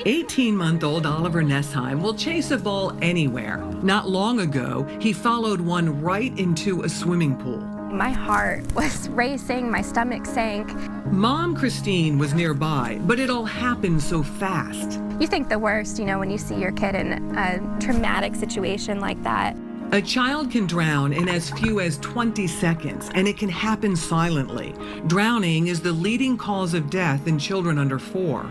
18-month-old Oliver Nessheim will chase a ball anywhere. Not long ago, he followed one right into a swimming pool. My heart was racing, my stomach sank. Mom Christine was nearby, but it all happened so fast. You think the worst, when you see your kid in a traumatic situation like that. A child can drown in as few as 20 seconds, and it can happen silently. Drowning is the leading cause of death in children under 4.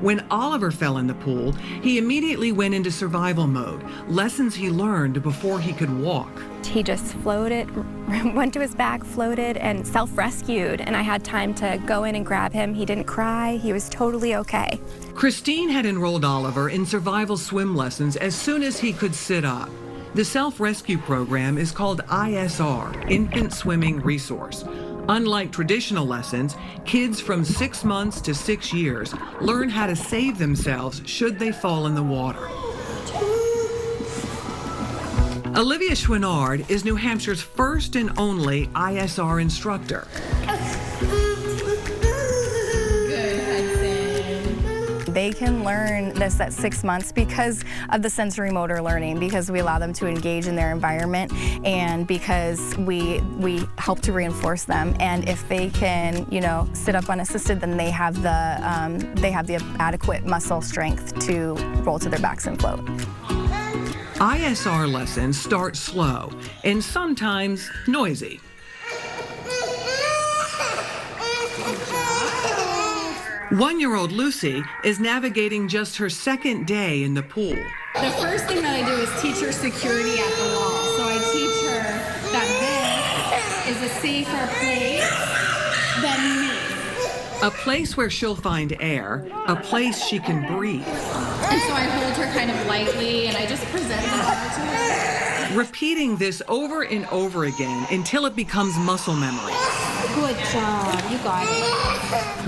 When Oliver fell in the pool, he immediately went into survival mode, lessons he learned before he could walk. He just floated, went to his back, floated, and self-rescued, and I had time to go in and grab him. He didn't cry. He was totally okay. Christine had enrolled Oliver in survival swim lessons as soon as he could sit up. The self-rescue program is called ISR, Infant Swimming Resource. Unlike traditional lessons, kids from 6 months to 6 years learn how to save themselves should they fall in the water. Olivia Chouinard is New Hampshire's first and only ISR instructor. They can learn this at 6 months because of the sensory motor learning, because we allow them to engage in their environment, and because we help to reinforce them. And if they can, sit up unassisted, then they have the adequate muscle strength to roll to their backs and float. ISR lessons start slow and sometimes noisy. One-year-old Lucy is navigating just her second day in the pool. The first thing that I do is teach her security at the wall. So I teach her that this is a safer place than me. A place where she'll find air, a place she can breathe. And so I hold her kind of lightly and I just present the water to her. Repeating this over and over again until it becomes muscle memory. Good job, you got it.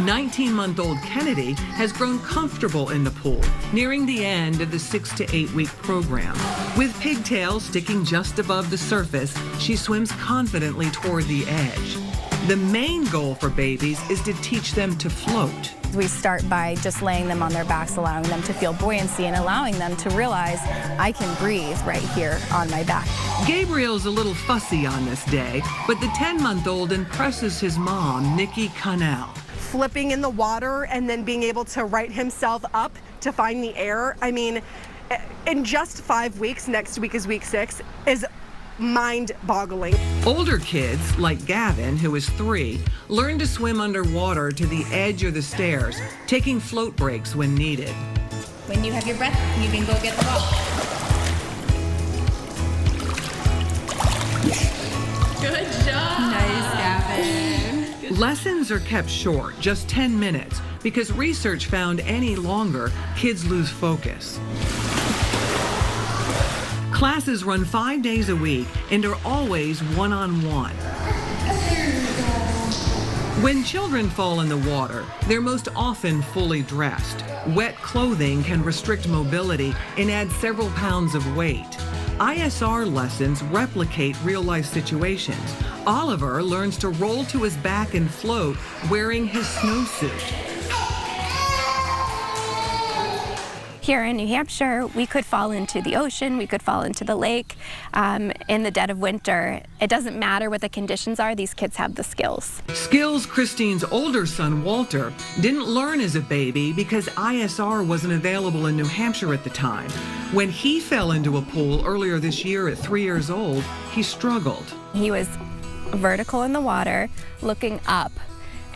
19-month-old Kennedy has grown comfortable in the pool, nearing the end of the 6 to 8 week program. With pigtails sticking just above the surface, she swims confidently toward the edge. The main goal for babies is to teach them to float. We start by just laying them on their backs, allowing them to feel buoyancy, and allowing them to realize I can breathe right here on my back. Gabriel's a little fussy on this day, but the 10-month-old impresses his mom, Nikki Connell. Flipping in the water and then being able to right himself up to find the air. I mean, in just 5 weeks, next week is week 6, is mind-boggling. Older kids, like Gavin, who is 3, learn to swim underwater to the edge or the stairs, taking float breaks when needed. When you have your breath, you can go get the ball. Good job. Nice, Gavin. Lessons are kept short, just 10 minutes, because research found any longer, kids lose focus. Classes run 5 days a week and are always one-on-one. When children fall in the water, they're most often fully dressed. Wet clothing can restrict mobility and add several pounds of weight. ISR lessons replicate real-life situations. Oliver learns to roll to his back and float wearing his snowsuit. Here in New Hampshire, we could fall into the ocean, we could fall into the lake in the dead of winter. It doesn't matter what the conditions are, these kids have the skills. Skills Christine's older son, Walter, didn't learn as a baby because ISR wasn't available in New Hampshire at the time. When he fell into a pool earlier this year at 3 years old, he struggled. He was vertical in the water, looking up,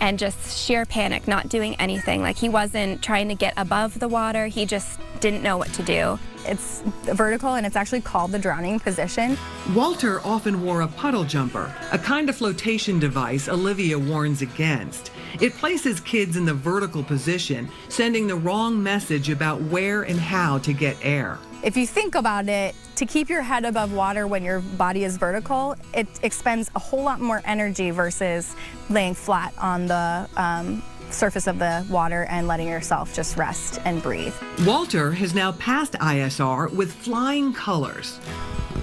and just sheer panic, not doing anything. Like, he wasn't trying to get above the water, he just didn't know what to do. It's vertical, and it's actually called the drowning position. Walter often wore a puddle jumper, a kind of flotation device Olivia warns against. It places kids in the vertical position, sending the wrong message about where and how to get air. If you think about it, to keep your head above water when your body is vertical, it expends a whole lot more energy versus laying flat on the surface of the water and letting yourself just rest and breathe. Walter has now passed ISR with flying colors.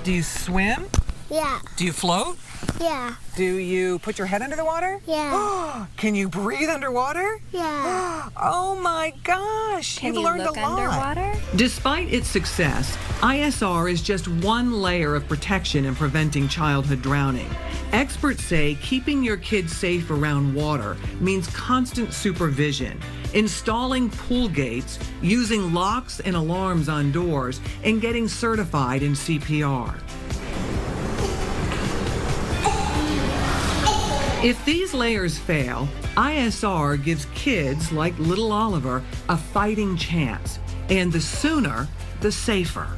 Do you swim? Yeah. Do you float? Yeah. Do you put your head under the water? Yeah. Can you breathe underwater? Yeah. Oh my gosh, Can you've you learned look a lot. underwater? Despite its success, ISR is just one layer of protection in preventing childhood drowning. Experts say keeping your kids safe around water means constant supervision, installing pool gates, using locks and alarms on doors, and getting certified in CPR. If these layers fail, ISR gives kids like little Oliver a fighting chance, and the sooner, the safer.